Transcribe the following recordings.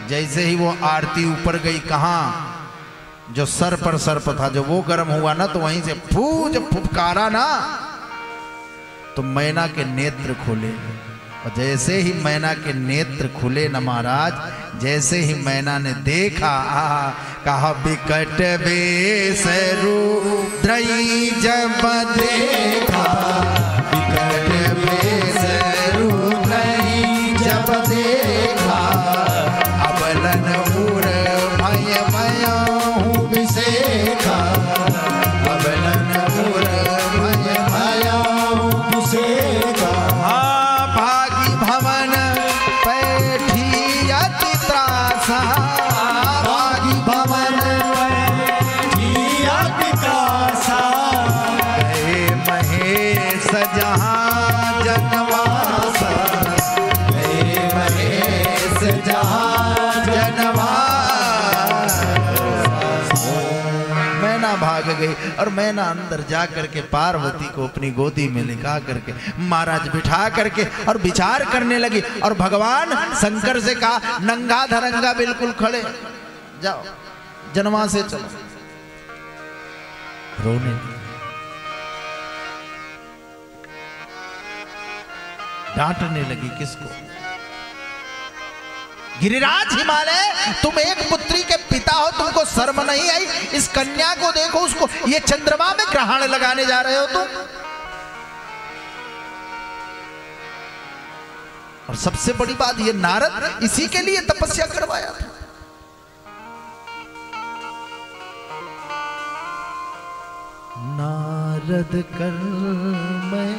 जैसे ही वो आरती ऊपर गई, कहाँ, जो सर पर सर्प था, जो वो गर्म हुआ ना, तो वहीं से जब फुफकारा ना, तो मैना के नेत्र खुले। और जैसे ही मैना के नेत्र खुले न महाराज, जैसे ही मैना ने देखा, कहा बिकट बेस रुद्रई जब देखा, बिकट बेस रुद्रई जब देखा, अबलन उर भय भयहु विसेखा, अबलन उर भय भयहु विसेखा। भागी भवन पैठी अति त्रासा, भागी भवन पैठी अति त्रासा, गए महेश जहाँ जनवासा, गए महेश जहाँ जनवासा। मैना भाग गई और मैना अंदर जा करके पार्वती को अपनी गोदी में लिखा करके महाराज बिठा करके और विचार करने लगी। और भगवान शंकर से कहा, नंगा धरंगा बिल्कुल खड़े, जाओ जनवा से चलो। रोने डांटने लगी, किसको? गिरिराज हिमालय, तुम एक पुत्री के पिता हो, तुमको शर्म नहीं आई? इस कन्या को देखो, उसको ये चंद्रमा में ग्रहण लगाने जा रहे हो तुम। और सबसे बड़ी बात, ये नारद इसी के लिए तपस्या करवाया था। नारद कर मैं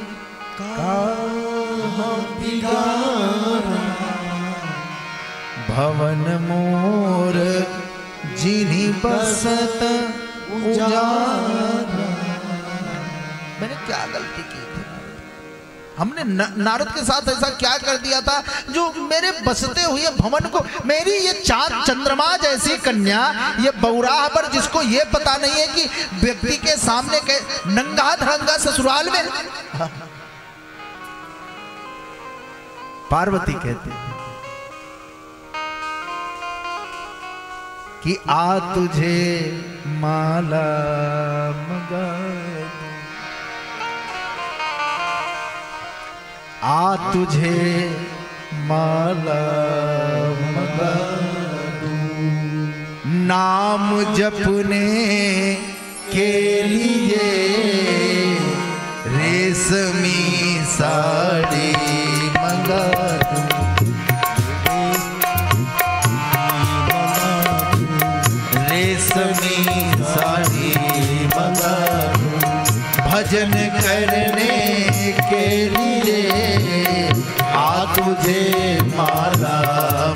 कहाँ बिगाड़ा, भवन मोर जिन्हीं बसत उजारा। मैंने क्या गलती की थी? हमने नारद के साथ ऐसा क्या कर दिया था जो मेरे बसते हुए भवन को, मेरी ये चांद चंद्रमा जैसी कन्या, ये बौराह पर, जिसको ये पता नहीं है कि व्यक्ति के सामने के नंगा धरंगा ससुराल में। पार्वती कहती है कि आ तुझे माला मंगा दूं, आ तुझे माला मंगा दूं, नाम जपने के लिए रेशमी साड़ी मंगा दूं, रेशमी साड़ी मंगा दूं, भजन करने के लिए आ तुझे माला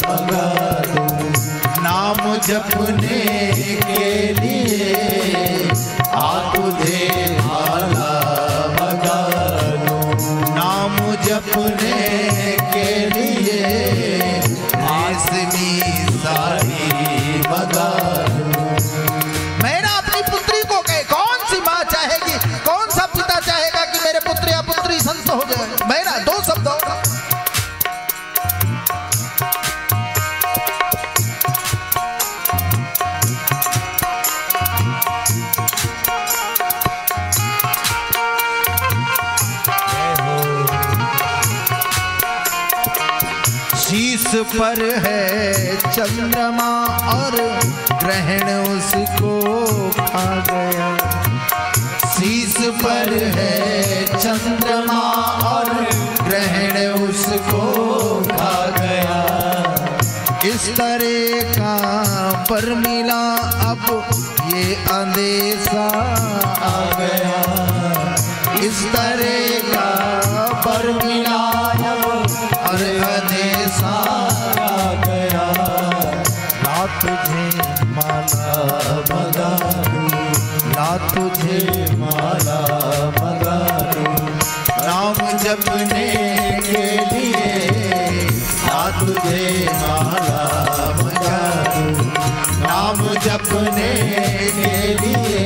मंगा दूं, नाम जपने के लिए आ तुझे माला मंगा दूं, नाम जपने के लिए रेशमी साड़ी मंगा दूं। मैंने अपनी पुत्री को कहे, कौन सी माँ चाहेगी, कौन सा पिता चाहेगा कि मेरे पुत्र या पुत्री संत हो जाए? मैंने दो शब्द होगा। शीश पर है चंद्रमा और ग्रहण उसको खा गया, शीश पर है चंद्रमा और ग्रहण उसको खा गया, इस तरह का पर मिला अब ये अंदेशा आ गया, इस तरह का पर मिला और अंदेशा आ गया, ना तुझे माला मंगा दूं, ना तुझे माला मंगा दूं, नाम जपने के लिए ना तुझे माला मंगा दूं, नाम जपने के लिए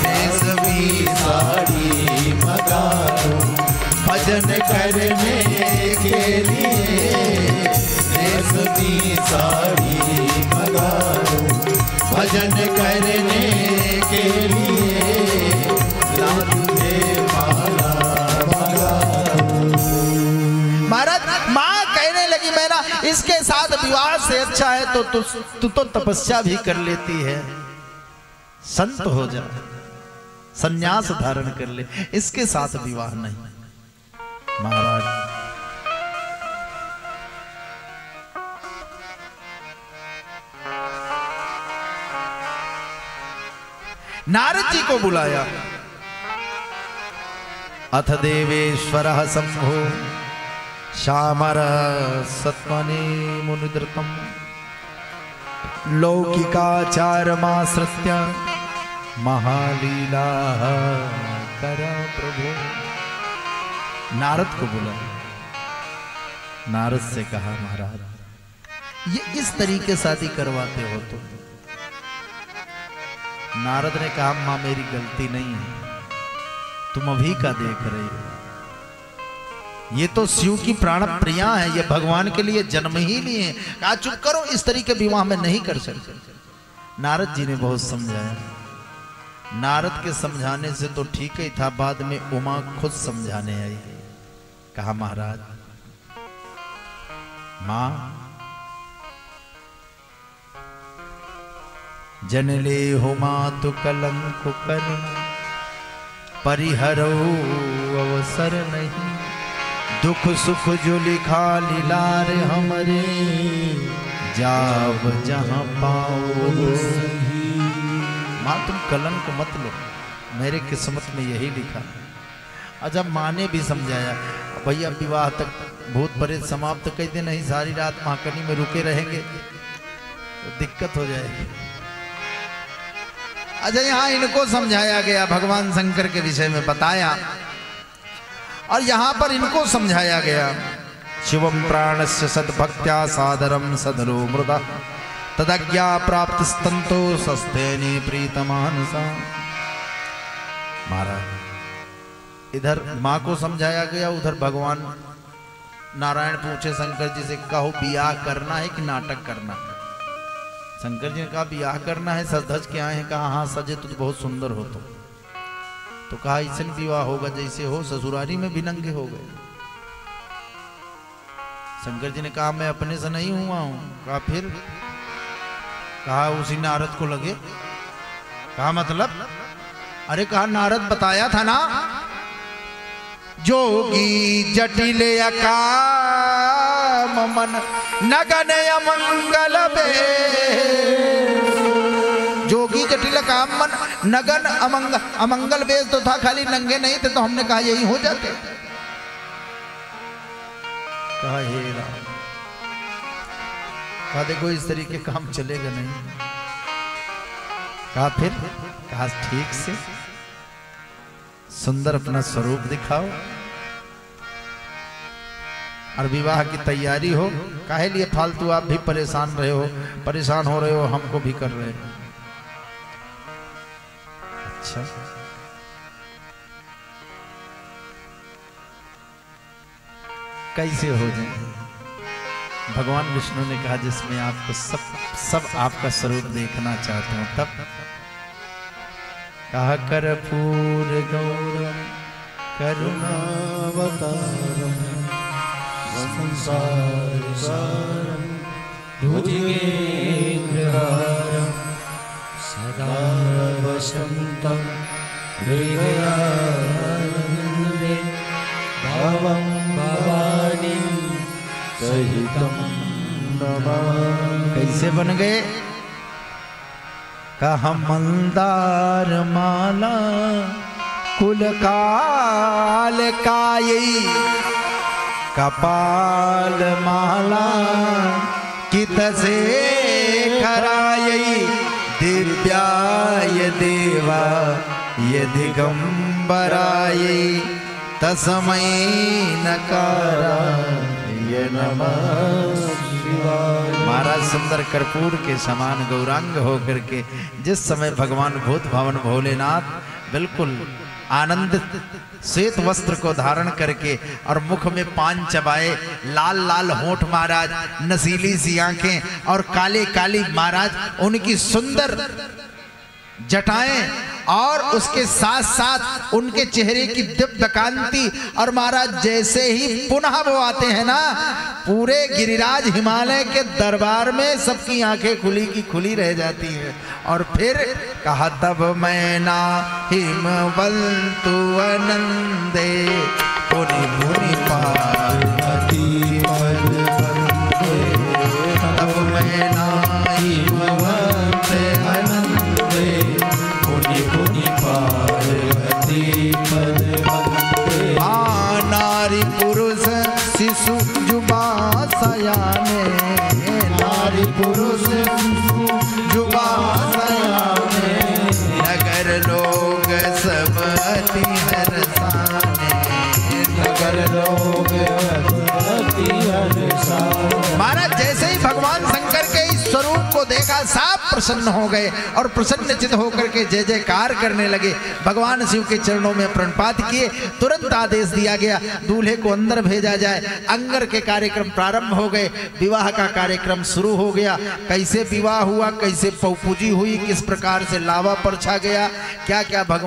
रेशमी साड़ी मंगा दूं, भजन करने के लिए रेशमी साड़ी मंगा लूं, भजन करने के लिए तुझे माला मंगा लूं। महाराज माँ कहने लगी मैं ना इसके साथ विवाह से अच्छा है तो तू तो तपस्या भी कर लेती है, संत हो जा, संन्यास धारण कर ले, इसके साथ विवाह नहीं। महाराज नारद जी को बुलाया। अथ देवेश्वरः शंभो श्यामर सत्वने मुनिद्रुतम् लौकिकाचारमाश्रित्य महालीला करा प्रभु। नारद को बुलाया। नारद से कहा महाराज ये इस तरीके शादी करवाते हो तो? नारद ने कहा मां मेरी गलती नहीं है, तुम अभी का देख रहे हो, ये तो शिव की प्राण प्रिया है, ये भगवान के लिए जन्म ही लिए हैं। कहा चुप करो, इस तरीके विवाह में नहीं कर सकते। नारद जी ने बहुत समझाया। नारद के समझाने से तो ठीक ही था, बाद में उमा खुद समझाने आई। कहा महाराज मां जनले हो मातु कलंक करुण परिहरो अवसर नहीं, दुख सुख जो लिखा लीलार हमरे जाव जहां पाओ। मां तुम कलंक मत लो, मेरे किस्मत में यही लिखा। और जब माँ ने भी समझाया भैया विवाह तक भूत प्रेत समाप्त कई दिन नहीं, सारी रात महाकनी में रुके रहेंगे तो दिक्कत हो जाएगी। अच्छा यहाँ इनको समझाया गया, भगवान शंकर के विषय में बताया, और यहाँ पर इनको समझाया गया। शिवम प्राणस्य सद्भक्त्या सादरम सदरो मृदा तदज्ञा प्राप्त स्तंतो सस्तेनि प्रीतमानसा। महाराज इधर माँ को समझाया गया, उधर भगवान नारायण पूछे शंकर जी से कहो बियाह करना है कि नाटक करना है? शंकर जी ने कहा बियाह करना है, सज धज के आए हैं। कहा हाँ सजे तो बहुत सुंदर हो तो कहा ऐसे विवाह होगा जैसे हो, ससुरारी में भी नंगे हो गए। शंकर जी ने कहा मैं अपने से नहीं हुआ हूं। कहा फिर? कहा उसी नारद को लगे। कहा मतलब? अरे कहा नारद बताया था ना जोगी जटिल काम मन नगन अमंगल बे। जोगी जटिल काम मन नगन अमंगल बेस तो था, खाली नंगे नहीं थे, तो हमने कहा यही हो जाते। कहा हे राम, कहा देखो इस तरीके काम चलेगा नहीं। कहा फिर? कहा ठीक से सुंदर अपना स्वरूप दिखाओ और विवाह की तैयारी हो। काहे लिए फालतू आप भी परेशान रहे हो, परेशान हो रहे हो, हमको भी कर रहे हो। अच्छा कैसे हो जाए? भगवान विष्णु ने कहा जिसमें आपको सब आपका स्वरूप देखना चाहते हो तब। कहा कर्पूर गौरम करुणावतारम संसार सारम भुजगेन्द्रहारम सदा वसंतम हृदयानंदे भावं भवानी सहितम नमामि। कैसे बन गए? कहा मंदार माला कुल काल कायी कपाल माला कित से खरायी दिव्याय देवा ये दिगंबरायी तस्मै नकाराय नमः शिवाय। महाराज सुंदर कर्पूर के समान गौरांग होकर के जिस समय भगवान भूत भवन भोलेनाथ बिल्कुल आनंद श्वेत वस्त्र को धारण करके और मुख में पान चबाए, लाल लाल होंठ महाराज, नसीली सी आंखें और काले काली महाराज उनकी सुंदर जटाएं और उसके साथ साथ उनके चेहरे की दिव्य कांति। और महाराज जैसे ही पुनः वो आते हैं ना, पूरे गिरिराज हिमालय के दरबार में सबकी आंखें खुली की खुली रह जाती हैं। और फिर कहा तब मैना हिमवंतु आनंदे पुनि पुनि पार्वती पद वंदे। तब मैना हिमवंते आनंदे पुनि पुनि पार्वती पद वंदे। नारी पुरुष शिशु जुबा सयाने, नारी पुरुष शिशु जुबा सयाने, नगर लोग सब अति हर्षाने, नगर लोग अति हर्षाने। महाराज जैसे ही भगवान शंकर के इस स्वरूप को देखा, सब प्रसन्न हो गए और प्रसन्नचित होकर के जय जयकार करने लगे। भगवान शिव के चरणों में प्रणपात किए। तुरंत आदेश दिया गया दूल्हे को अंदर भेजा जाए। अंगर के कार्यक्रम प्रारंभ हो गए, विवाह का कार्यक्रम शुरू हो गया। कैसे विवाह हुआ, कैसे पौपूजी हुई, किस प्रकार से लावा परछा गया, क्या क्या भगवान